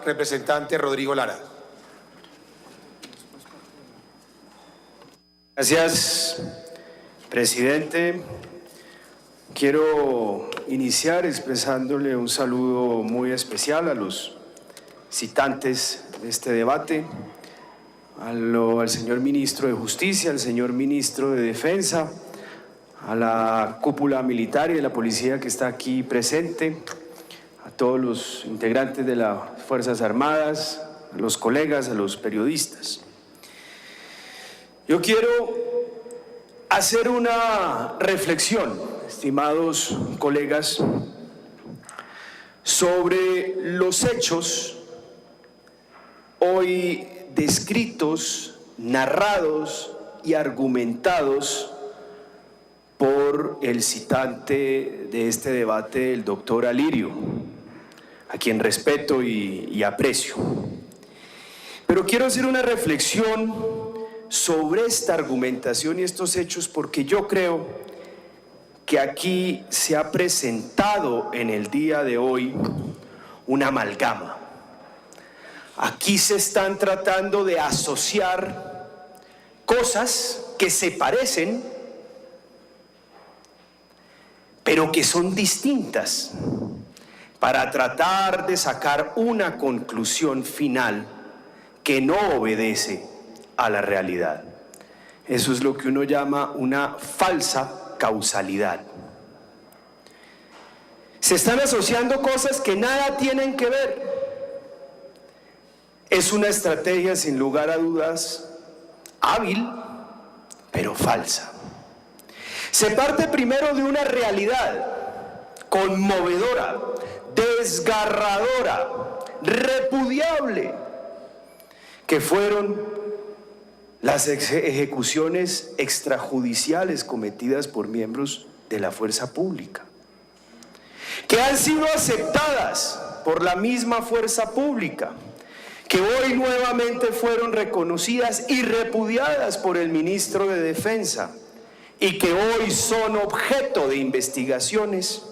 representante Rodrigo Lara. Gracias, presidente. Quiero iniciar expresándole un saludo muy especial a los citantes de este debate, al señor ministro de Justicia, al señor ministro de Defensa, a la cúpula militar y de la policía que está aquí presente, a todos los integrantes de las Fuerzas Armadas, a los colegas, a los periodistas. Yo quiero hacer una reflexión, estimados colegas, sobre los hechos hoy descritos, narrados y argumentados por el citante de este debate, el doctor Alirio, a quien respeto y aprecio. Pero quiero hacer una reflexión sobre esta argumentación y estos hechos porque yo creo que aquí se ha presentado en el día de hoy una amalgama. Aquí se están tratando de asociar cosas que se parecen, pero que son distintas, para tratar de sacar una conclusión final que no obedece a la realidad. Eso es lo que uno llama una falsa causalidad. Se están asociando cosas que nada tienen que ver. Es una estrategia, sin lugar a dudas, hábil, pero falsa. Se parte primero de una realidad conmovedora, desgarradora, repudiable, que fueron las ejecuciones extrajudiciales cometidas por miembros de la fuerza pública, que han sido aceptadas por la misma fuerza pública, que hoy nuevamente fueron reconocidas y repudiadas por el ministro de Defensa, y que hoy son objeto de investigaciones,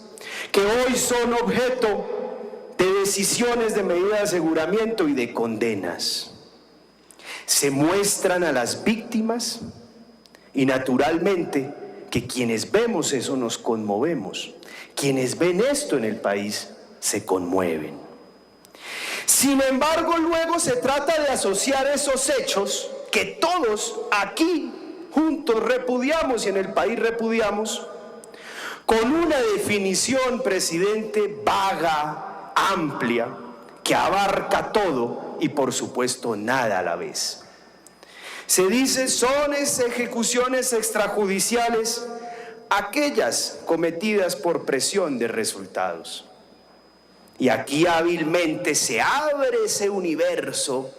que hoy son objeto de decisiones de medida de aseguramiento y de condenas. Se muestran a las víctimas y naturalmente que quienes vemos eso nos conmovemos. Quienes ven esto en el país se conmueven. Sin embargo, luego se trata de asociar esos hechos que todos aquí juntos repudiamos y en el país repudiamos, con una definición, presidente, vaga, amplia, que abarca todo y por supuesto nada a la vez. Se dice son ejecuciones extrajudiciales aquellas cometidas por presión de resultados. Y aquí hábilmente se abre ese universo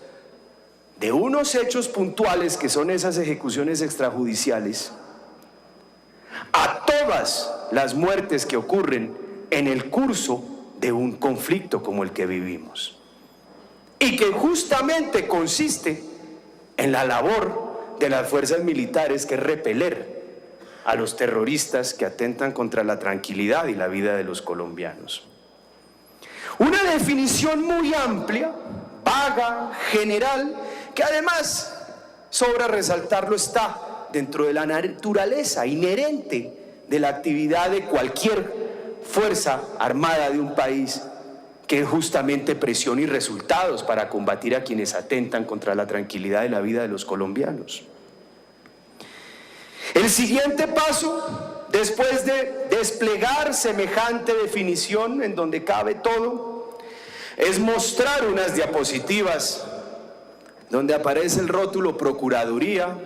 de unos hechos puntuales que son esas ejecuciones extrajudiciales a todas las muertes que ocurren en el curso de un conflicto como el que vivimos, y que justamente consiste en la labor de las fuerzas militares, que es repeler a los terroristas que atentan contra la tranquilidad y la vida de los colombianos. Una definición muy amplia, vaga, general, que además, sobra resaltarlo, está dentro de la naturaleza inherente de la actividad de cualquier fuerza armada de un país, que es justamente presión y resultados para combatir a quienes atentan contra la tranquilidad y la vida de los colombianos. El siguiente paso, después de desplegar semejante definición en donde cabe todo, es mostrar unas diapositivas donde aparece el rótulo Procuraduría,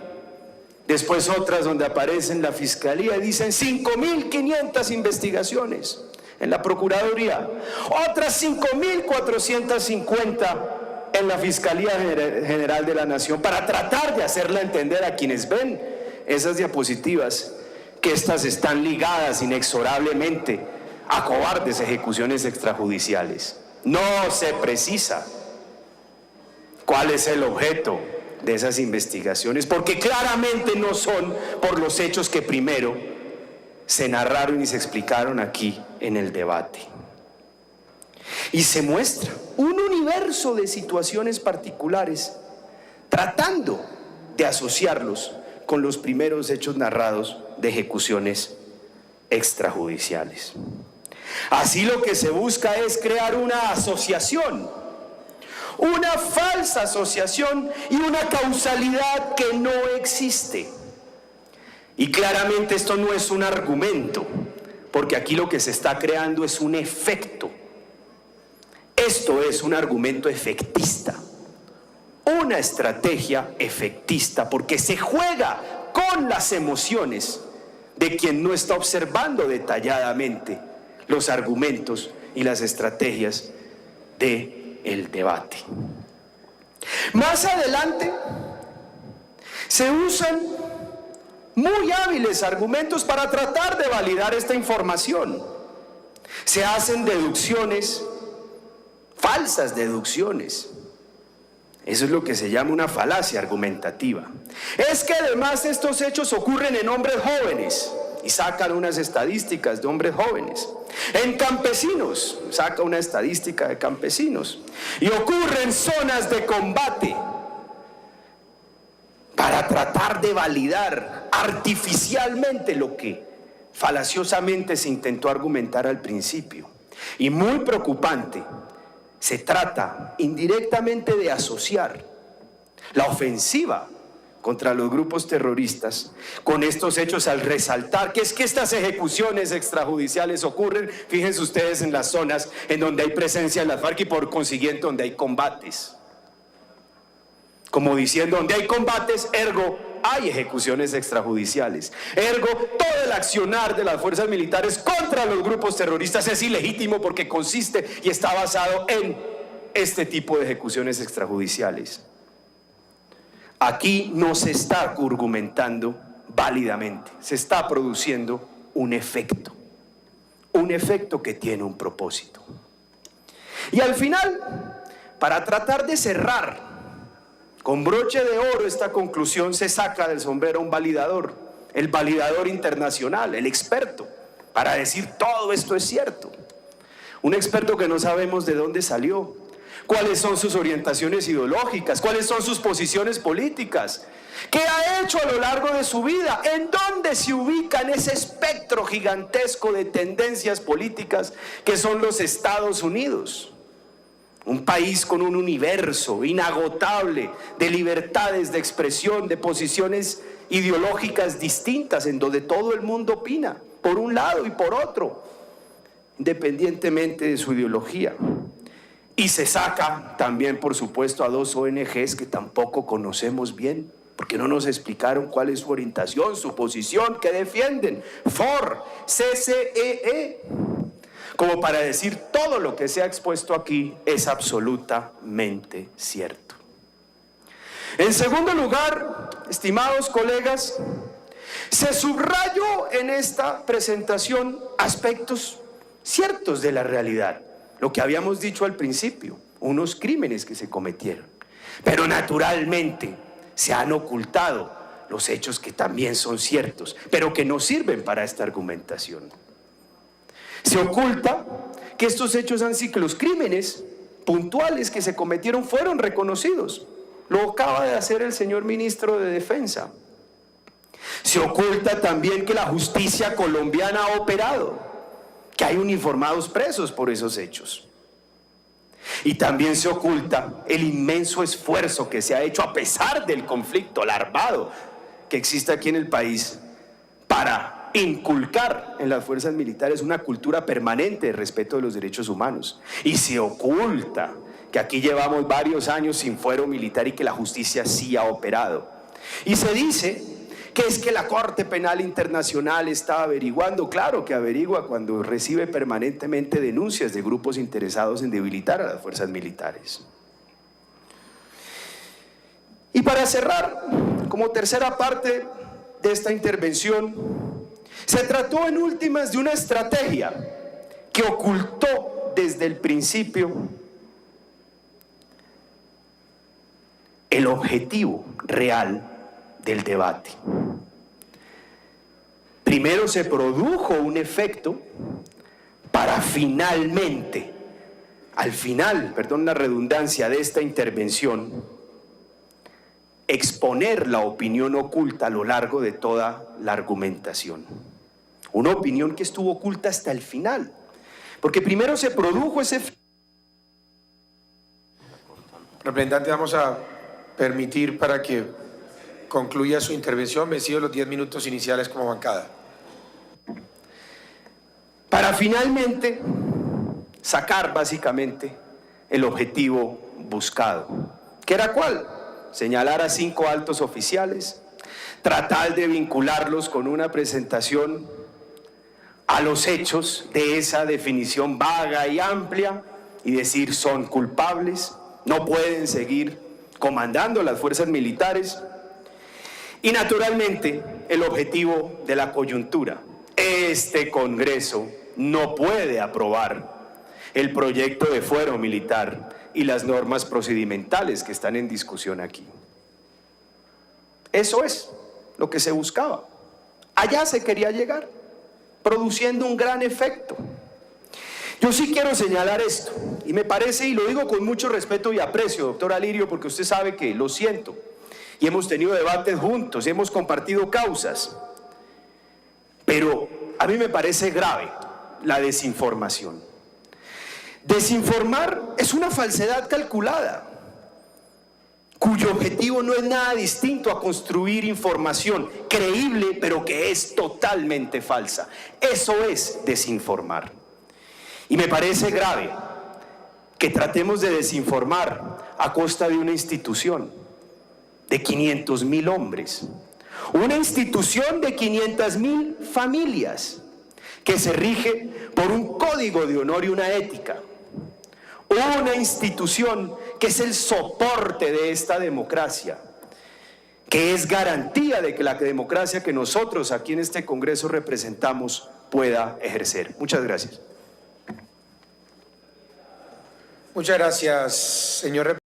después otras donde aparecen la Fiscalía y dicen 5.500 investigaciones en la Procuraduría, otras 5.450 en la Fiscalía General de la Nación, para tratar de hacerle entender a quienes ven esas diapositivas que estas están ligadas inexorablemente a cobardes ejecuciones extrajudiciales. No se precisa cuál es el objeto de esas investigaciones, porque claramente no son por los hechos que primero se narraron y se explicaron aquí en el debate. Y se muestra un universo de situaciones particulares, tratando de asociarlos con los primeros hechos narrados de ejecuciones extrajudiciales. Así lo que se busca es crear una asociación, una falsa asociación y una causalidad que no existe. Y claramente esto no es un argumento, porque aquí lo que se está creando es un efecto. Esto es un argumento efectista, una estrategia efectista, porque se juega con las emociones de quien no está observando detalladamente los argumentos y las estrategias del debate. Más adelante se usan muy hábiles argumentos para tratar de validar esta información. Se hacen deducciones, falsas deducciones. Eso es lo que se llama una falacia argumentativa. Es que además estos hechos ocurren en hombres jóvenes, y sacan unas estadísticas de hombres jóvenes. En campesinos, saca una estadística de campesinos. Y ocurre en zonas de combate, para tratar de validar artificialmente lo que falaciosamente se intentó argumentar al principio. Y muy preocupante, se trata indirectamente de asociar la ofensiva contra los grupos terroristas con estos hechos, al resaltar que es que estas ejecuciones extrajudiciales ocurren, fíjense ustedes, en las zonas en donde hay presencia de las FARC y por consiguiente donde hay combates. Como diciendo, donde hay combates, ergo hay ejecuciones extrajudiciales. Ergo, todo el accionar de las fuerzas militares contra los grupos terroristas es ilegítimo porque consiste y está basado en este tipo de ejecuciones extrajudiciales. Aquí no se está argumentando válidamente, se está produciendo un efecto que tiene un propósito. Y al final, para tratar de cerrar con broche de oro esta conclusión, se saca del sombrero un validador, el validador internacional, el experto, para decir todo esto es cierto. Un experto que no sabemos de dónde salió, cuáles son sus orientaciones ideológicas, cuáles son sus posiciones políticas, qué ha hecho a lo largo de su vida, en dónde se ubica en ese espectro gigantesco de tendencias políticas que son los Estados Unidos. Un país con un universo inagotable de libertades de expresión, de posiciones ideológicas distintas, en donde todo el mundo opina, por un lado y por otro, independientemente de su ideología. Y se saca también, por supuesto, a dos ONGs que tampoco conocemos bien, porque no nos explicaron cuál es su orientación, su posición, qué defienden. FOR, CCEE. Como para decir todo lo que se ha expuesto aquí es absolutamente cierto. En segundo lugar, estimados colegas, se subrayó en esta presentación aspectos ciertos de la realidad, lo que habíamos dicho al principio, unos crímenes que se cometieron, pero naturalmente se han ocultado los hechos que también son ciertos, pero que no sirven para esta argumentación. Se oculta que estos hechos han sido, que los crímenes puntuales que se cometieron fueron reconocidos. Lo acaba de hacer el señor ministro de Defensa. Se oculta también que la justicia colombiana ha operado, que hay uniformados presos por esos hechos. Y también se oculta el inmenso esfuerzo que se ha hecho a pesar del conflicto larvado que existe aquí en el país para inculcar en las fuerzas militares una cultura permanente de respeto de los derechos humanos. Y se oculta que aquí llevamos varios años sin fuero militar y que la justicia sí ha operado. Y se dice que es que la Corte Penal Internacional está averiguando. Claro que averigua cuando recibe permanentemente denuncias de grupos interesados en debilitar a las fuerzas militares. Y para cerrar, como tercera parte de esta intervención, se trató en últimas de una estrategia que ocultó desde el principio el objetivo real del debate. Primero se produjo un efecto para finalmente al final, perdón la redundancia, de esta intervención, exponer la opinión oculta a lo largo de toda la argumentación. Una opinión que estuvo oculta hasta el final, porque primero se produjo ese... Representante, vamos a permitir para que concluya su intervención, vencidos los 10 minutos iniciales como bancada. Para finalmente sacar básicamente el objetivo buscado. ¿Qué era cuál? Señalar a 5 altos oficiales, tratar de vincularlos con una presentación a los hechos de esa definición vaga y amplia y decir son culpables, no pueden seguir comandando las fuerzas militares. Y naturalmente el objetivo de la coyuntura. Este Congreso no puede aprobar el proyecto de fuero militar y las normas procedimentales que están en discusión aquí. Eso es lo que se buscaba. Allá se quería llegar, produciendo un gran efecto. Yo sí quiero señalar esto, y me parece, y lo digo con mucho respeto y aprecio, doctor Alirio, porque usted sabe que lo siento, y hemos tenido debates juntos, y hemos compartido causas, pero a mí me parece grave la desinformación. Desinformar es una falsedad calculada, cuyo objetivo no es nada distinto a construir información creíble, pero que es totalmente falsa. Eso es desinformar. Y me parece grave que tratemos de desinformar a costa de una institución de 500.000 hombres, una institución de 500.000 familias que se rige por un código de honor y una ética, una institución que es el soporte de esta democracia, que es garantía de que la democracia que nosotros aquí en este Congreso representamos pueda ejercer. Muchas gracias. Muchas gracias, señor representante.